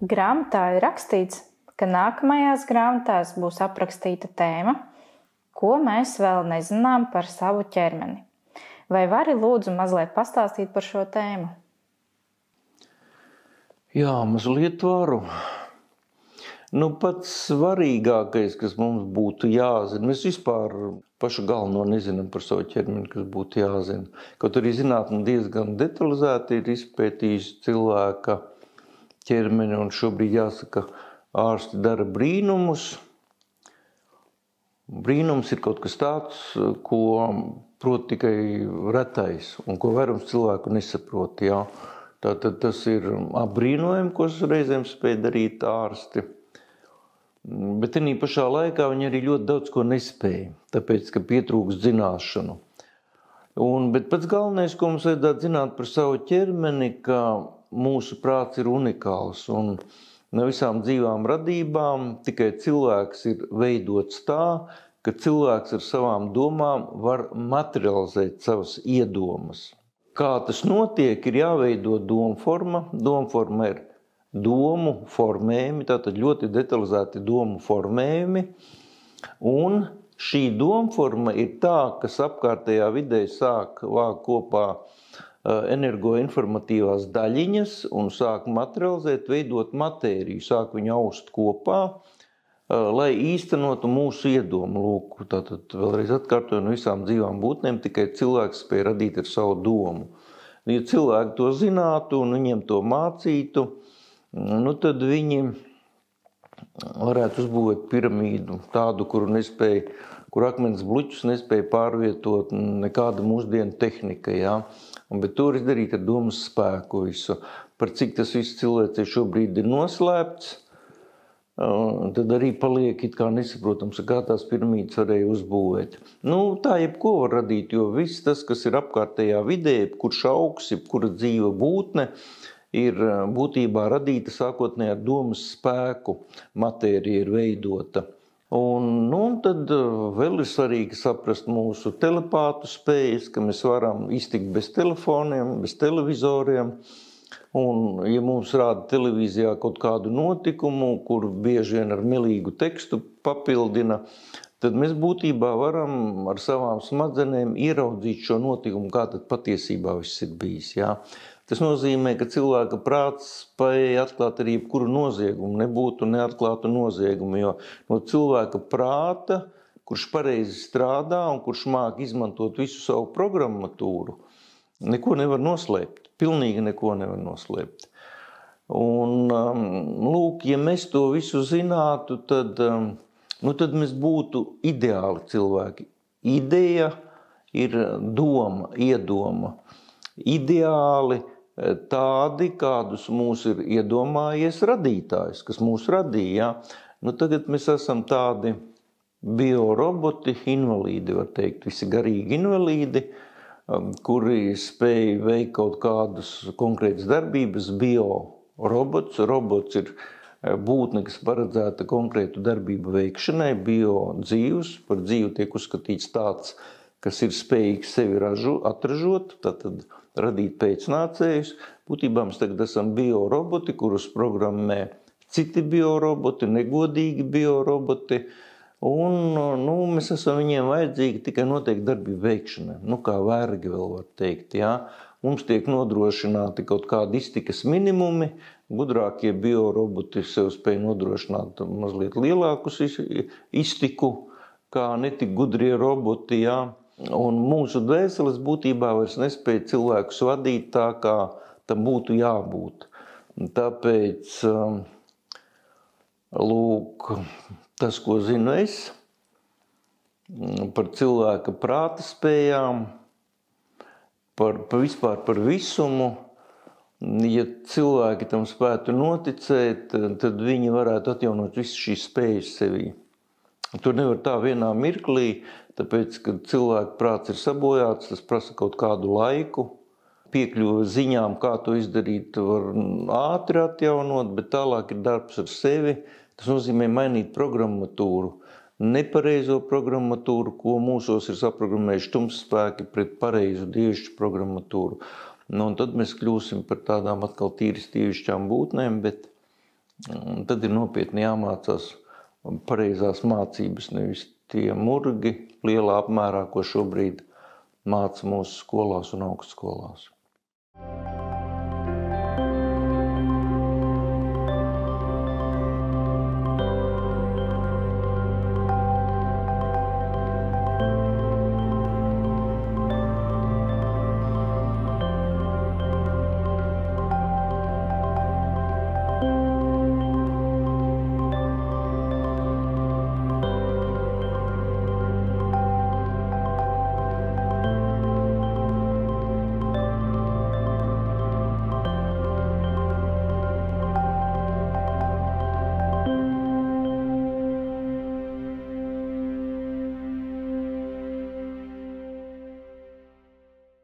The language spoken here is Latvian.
Grāmatā ir rakstīts, ka nākamajās grāmatās būs aprakstīta tēma, ko mēs vēl nezinām par savu ķermeni. Vai vari lūdzu mazliet pastāstīt par šo tēmu? Jā, mazliet varu. Pats svarīgākais, kas mums būtu jāzina, mēs vispār pašu galveno nezinām par savu ķermeni, kas būtu jāzina. Kaut arī zinātne diezgan detalizēti ir izpētījusi cilvēka ķermeni, un šobrīd jāsaka, ārsti dara brīnumus. Brīnums ir kaut kas tāds, ko prot tikai retais, un ko vairums cilvēku nesaprot. Jā. Tātad tas ir apbrīnojami, ko reizēm spēj darīt ārsti. Bet tenī pašā laikā viņi arī ļoti daudz ko nespēja, tāpēc, ka pietrūkst zināšanu. Bet pats galvenais, ko mums vajadzētu zināt par savu ķermeni, ka mūsu prāts ir unikāls, un no visām dzīvām radībām tikai cilvēks ir veidots tā, ka cilvēks ar savām domām var materializēt savas iedomas. Kā tas notiek, ir jāveido domforma. Domforma ir domu formējumi, tātad ļoti detalizēti domu formējumi. Un šī domforma ir tā, kas apkārtējā vidē sāk vākt kopā energoinformatīvās daļiņas un sāk materializēt, veidot matēriju, sāk viņu aust kopā, lai īstenotu mūsu iedomu. Lūk, tātad vēlreiz atkārtoju, no visām dzīvām būtnēm tikai cilvēks spēj radīt ar savu domu. Ja cilvēki to zinātu un viņiem to mācītu, tad viņi varētu uzbūvēt piramīdu tādu, kur akmens bluķus nespēja pārvietot nekāda mūsdienu tehnika. Jā. Bet to var izdarīt ar domas spēku visu. Par cik tas viss cilvēcei šobrīd ir noslēpts, tad arī paliek it kā nesaprotams, kā tās piramīdas varēja uzbūvēt. Tā jebko var radīt, jo viss tas, kas ir apkārtējā vidē, jebkurš augs, jebkura dzīva būtne, ir būtībā radīta sākotnēji ar domas spēku, matērija ir veidota. Tad vēl ir svarīgi saprast mūsu telepātu spējas, ka mēs varam iztikt bez telefoniem, bez televizoriem. Un, ja mums rāda televīzijā kaut kādu notikumu, kur bieži vien ar melīgu tekstu papildina, tad mēs būtībā varam ar savām smadzenēm ieraudzīt šo notikumu, kā tad patiesībā viss ir bijis. Jā. Tas nozīmē, ka cilvēka prāts spēja atklāt arī jebkuru noziegumu, nebūtu neatklātu noziegumu, jo no cilvēka prāta, kurš pareizi strādā un kurš māk izmantot visu savu programmatūru, neko nevar noslēpt, pilnīgi neko nevar noslēpt. Lūk, ja mēs to visu zinātu, tad mēs būtu ideāli cilvēki. Ideja ir doma, iedoma. Ideāli tādi, kādus mūs ir iedomājies radītājs, kas mūs radīja. Tagad mēs esam tādi bioroboti, invalīdi, var teikt, visi garīgi invalīdi, kuri spēj veikt kaut kādas konkrētas darbības. Biorobots, robots ir būtne, kas paredzēta konkrētu darbību veikšanai, biodzīvs, par dzīvu tiek uzskatīts tāds, kas ir spējīgs sevi atražot, tātad radīt pēcnācējus. Būtībā mēs tagad esam bioroboti, kurus programmē citi bioroboti, negodīgi bioroboti, un mēs esam viņiem vajadzīgi tikai noteikti darbību veikšanai, kā vergi vēl var teikt. Jā. Mums tiek nodrošināti kaut kādi iztikas minimumi, gudrākie bioroboti sev spēj nodrošināt mazliet lielākus iztiku, kā netik gudrie roboti, jā. Un mūsu dvēseles būtībā vairs nespēja cilvēkus vadīt tā, kā tam būtu jābūt. Tāpēc, lūk, tas, ko zinu es par cilvēka prāta spējām, vispār par visumu, ja cilvēki tam spētu noticēt, tad viņi varētu atjaunot visu šīs spējas sevī. Tur nevar tā vienā mirklī, tāpēc, kad cilvēka prāts ir sabojāts, tas prasa kaut kādu laiku. Piekļuve ziņām, kā to izdarīt, var ātri atjaunot, bet tālāk ir darbs ar sevi. Tas nozīmē mainīt programmatūru. Nepareizo programmatūru, ko mūsos ir saprogrammējuši tumsspēki pret pareizu dievišķu programmatūru. Un tad mēs kļūsim par tādām atkal tīri dievišķām būtnēm, bet tad ir nopietni jāmācās pareizās mācības, nevis tie murgi lielā apmērā, ko šobrīd māca mūsu skolās un augstskolās.